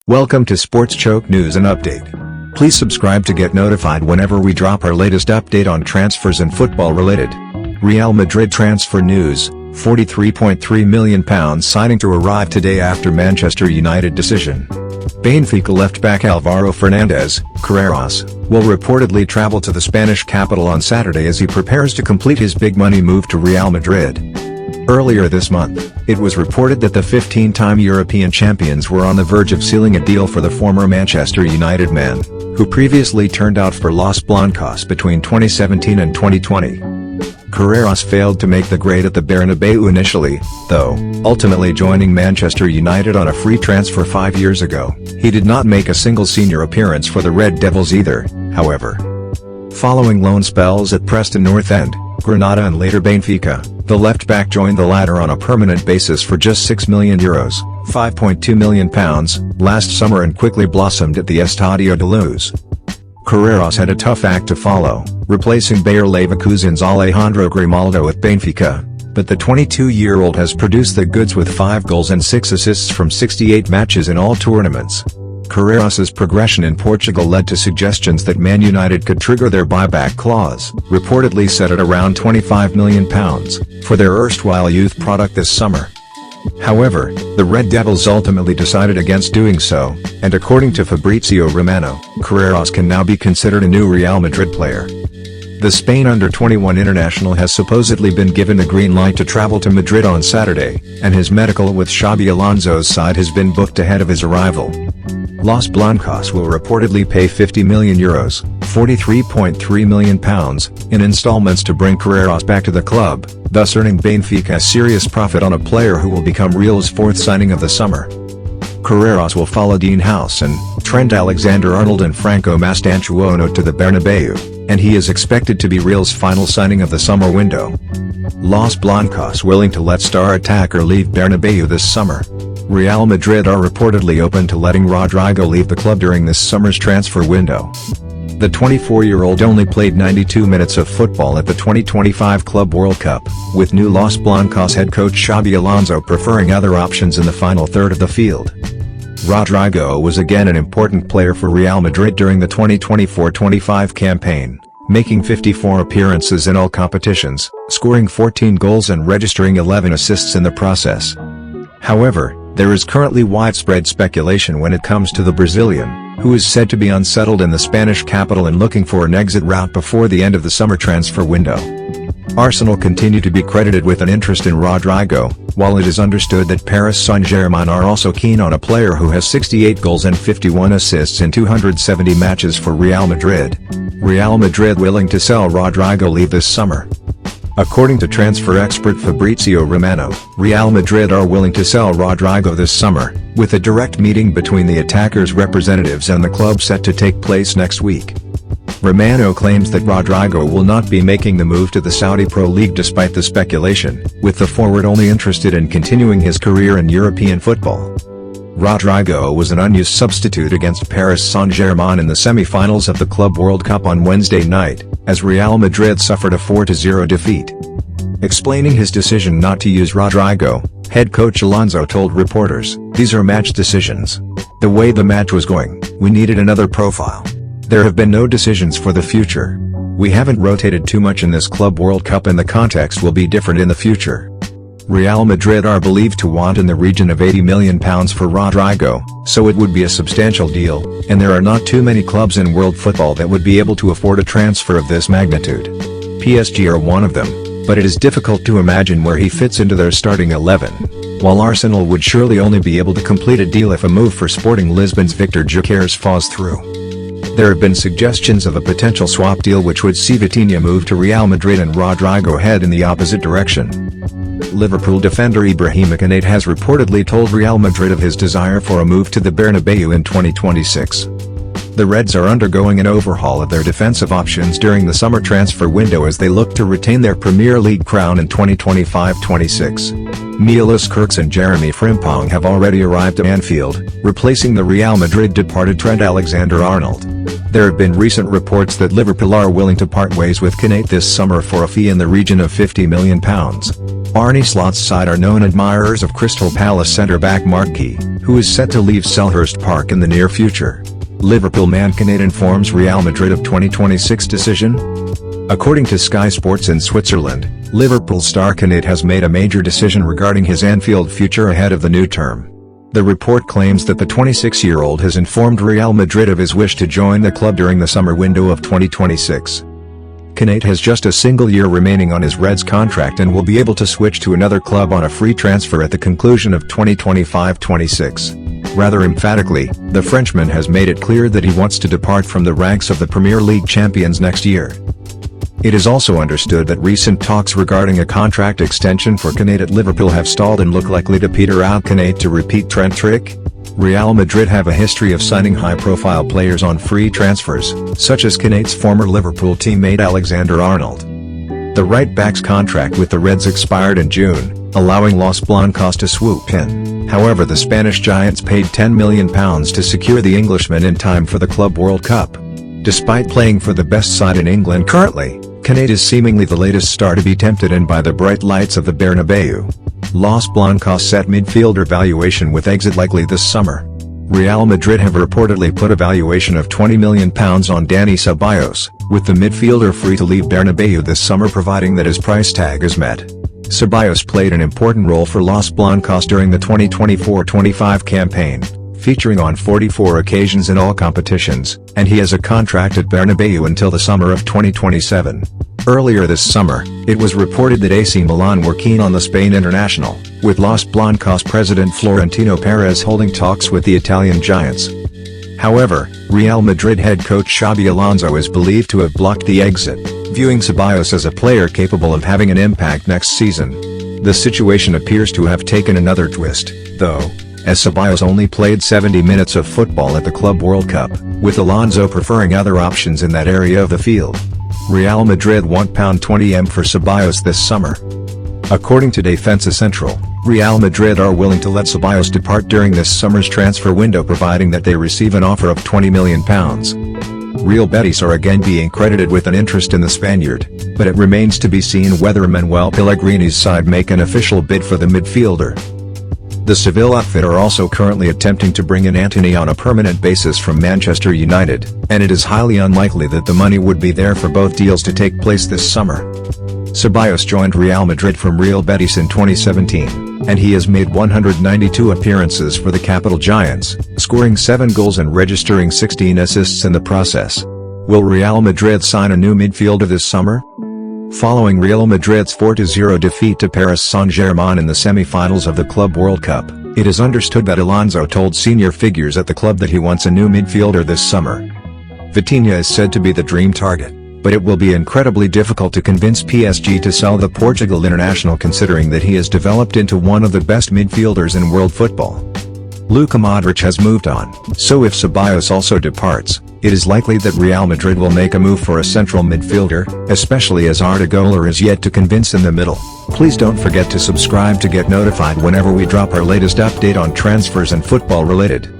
Welcome to Sports Choke News and Update. Please subscribe to get notified whenever we drop our latest update on transfers and football related. Real Madrid transfer news, £43.3 million signing to arrive today after Manchester United decision. Benfica left-back Alvaro Carreras will reportedly travel to the Spanish capital on Saturday as he prepares to complete his big money move to Real Madrid. Earlier this month, it was reported that the 15-time European champions were on the verge of sealing a deal for the former Manchester United man, who previously turned out for Los Blancos between 2017 and 2020. Carreras failed to make the grade at the Bernabeu initially, though, ultimately joining Manchester United on a free transfer 5 years ago. He did not make a single senior appearance for the Red Devils either, however. Following loan spells at Preston North End, Granada and later Benfica, the left-back joined the latter on a permanent basis for just €6 million, £5.2 million, last summer and quickly blossomed at the Estadio de Luz. Carreras had a tough act to follow, replacing Bayer Leverkusen's Alejandro Grimaldo at Benfica, but the 22-year-old has produced the goods with 5 goals and 6 assists from 68 matches in all tournaments. Carreras's progression in Portugal led to suggestions that Man United could trigger their buyback clause, reportedly set at around £25 million, for their erstwhile youth product this summer. However, the Red Devils ultimately decided against doing so, and according to Fabrizio Romano, Carreras can now be considered a new Real Madrid player. The Spain under-21 international has supposedly been given the green light to travel to Madrid on Saturday, and his medical with Xabi Alonso's side has been booked ahead of his arrival. Los Blancos will reportedly pay €50 million, £43.3 million, in installments to bring Carreras back to the club, thus earning Benfica a serious profit on a player who will become Real's 4th signing of the summer. Carreras will follow Dean Howson, Trent Alexander-Arnold and Franco Mastantuono to the Bernabeu, and he is expected to be Real's final signing of the summer window. Los Blancos willing to let star attacker leave Bernabeu this summer. Real Madrid are reportedly open to letting Rodrygo leave the club during this summer's transfer window. The 24-year-old only played 92 minutes of football at the 2025 Club World Cup, with new Los Blancos head coach Xabi Alonso preferring other options in the final third of the field. Rodrygo was again an important player for Real Madrid during the 2024-25 campaign, making 54 appearances in all competitions, scoring 14 goals and registering 11 assists in the process. However, there is currently widespread speculation when it comes to the Brazilian, who is said to be unsettled in the Spanish capital and looking for an exit route before the end of the summer transfer window. Arsenal continue to be credited with an interest in Rodrygo, while it is understood that Paris Saint-Germain are also keen on a player who has 68 goals and 51 assists in 270 matches for Real Madrid. Real Madrid willing to sell Rodrygo leave this summer. According to transfer expert Fabrizio Romano, Real Madrid are willing to sell Rodrygo this summer, with a direct meeting between the attacker's representatives and the club set to take place next week. Romano claims that Rodrygo will not be making the move to the Saudi Pro League despite the speculation, with the forward only interested in continuing his career in European football. Rodrygo was an unused substitute against Paris Saint-Germain in the semi-finals of the Club World Cup on Wednesday night, as Real Madrid suffered a 4-0 defeat. Explaining his decision not to use Rodrygo, head coach Alonso told reporters, "These are match decisions. The way the match was going, we needed another profile. There have been no decisions for the future. We haven't rotated too much in this Club World Cup and the context will be different in the future." Real Madrid are believed to want in the region of £80 million for Rodrygo, so it would be a substantial deal, and there are not too many clubs in world football that would be able to afford a transfer of this magnitude. PSG are one of them, but it is difficult to imagine where he fits into their starting 11, while Arsenal would surely only be able to complete a deal if a move for Sporting Lisbon's Victor Gyökeres falls through. There have been suggestions of a potential swap deal which would see Vitinha move to Real Madrid and Rodrygo head in the opposite direction. Liverpool defender Ibrahima Konate has reportedly told Real Madrid of his desire for a move to the Bernabeu in 2026. The Reds are undergoing an overhaul of their defensive options during the summer transfer window as they look to retain their Premier League crown in 2025-26. Milos Kerkez and Jeremy Frimpong have already arrived at Anfield, replacing the Real Madrid departed Trent Alexander-Arnold. There have been recent reports that Liverpool are willing to part ways with Konate this summer for a fee in the region of £50 million. Arne Slot's side are known admirers of Crystal Palace centre-back Mark Key, who is set to leave Selhurst Park in the near future. Liverpool man Konaté informs Real Madrid of 2026 decision? According to Sky Sports in Switzerland, Liverpool star Konaté has made a major decision regarding his Anfield future ahead of the new term. The report claims that the 26-year-old has informed Real Madrid of his wish to join the club during the summer window of 2026. Konaté has just a single year remaining on his Reds contract and will be able to switch to another club on a free transfer at the conclusion of 2025-26. Rather emphatically, the Frenchman has made it clear that he wants to depart from the ranks of the Premier League champions next year. It is also understood that recent talks regarding a contract extension for Konaté at Liverpool have stalled and look likely to peter out. Konaté to repeat Trent trick? Real Madrid have a history of signing high-profile players on free transfers, such as Konaté's former Liverpool teammate Alexander Arnold. The right-back's contract with the Reds expired in June, allowing Los Blancos to swoop in. However, the Spanish Giants paid £10 million to secure the Englishman in time for the Club World Cup. Despite playing for the best side in England currently, Konaté is seemingly the latest star to be tempted in by the bright lights of the Bernabeu. Los Blancos set midfielder valuation with Exit likely this summer. Real Madrid have reportedly put a valuation of £20 million on Dani Ceballos, with the midfielder free to leave Bernabeu this summer providing that his price tag is met. Ceballos played an important role for Los Blancos during the 2024-25 campaign, featuring on 44 occasions in all competitions, and he has a contract at Bernabeu until the summer of 2027. Earlier this summer, it was reported that AC Milan were keen on the Spain international, with Los Blancos president Florentino Perez holding talks with the Italian giants. However, Real Madrid head coach Xabi Alonso is believed to have blocked the exit, viewing Ceballos as a player capable of having an impact next season. The situation appears to have taken another twist, though, as Ceballos only played 70 minutes of football at the Club World Cup, with Alonso preferring other options in that area of the field. Real Madrid want £20M for Ceballos this summer. According to Defensa Central, Real Madrid are willing to let Ceballos depart during this summer's transfer window providing that they receive an offer of £20 million. Real Betis are again being credited with an interest in the Spaniard, but it remains to be seen whether Manuel Pellegrini's side make an official bid for the midfielder. The Seville outfit are also currently attempting to bring in Antony on a permanent basis from Manchester United, and it is highly unlikely that the money would be there for both deals to take place this summer. Ceballos joined Real Madrid from Real Betis in 2017, and he has made 192 appearances for the capital Giants, scoring 7 goals and registering 16 assists in the process. Will Real Madrid sign a new midfielder this summer? Following Real Madrid's 4-0 defeat to Paris Saint-Germain in the semi-finals of the Club World Cup, it is understood that Alonso told senior figures at the club that he wants a new midfielder this summer. Vitinha is said to be the dream target, but it will be incredibly difficult to convince PSG to sell the Portugal international considering that he has developed into one of the best midfielders in world football. Luka Modric has moved on, so if Ceballos also departs, it is likely that Real Madrid will make a move for a central midfielder, especially as Arda Güler is yet to convince in the middle. Please don't forget to subscribe to get notified whenever we drop our latest update on transfers and football related.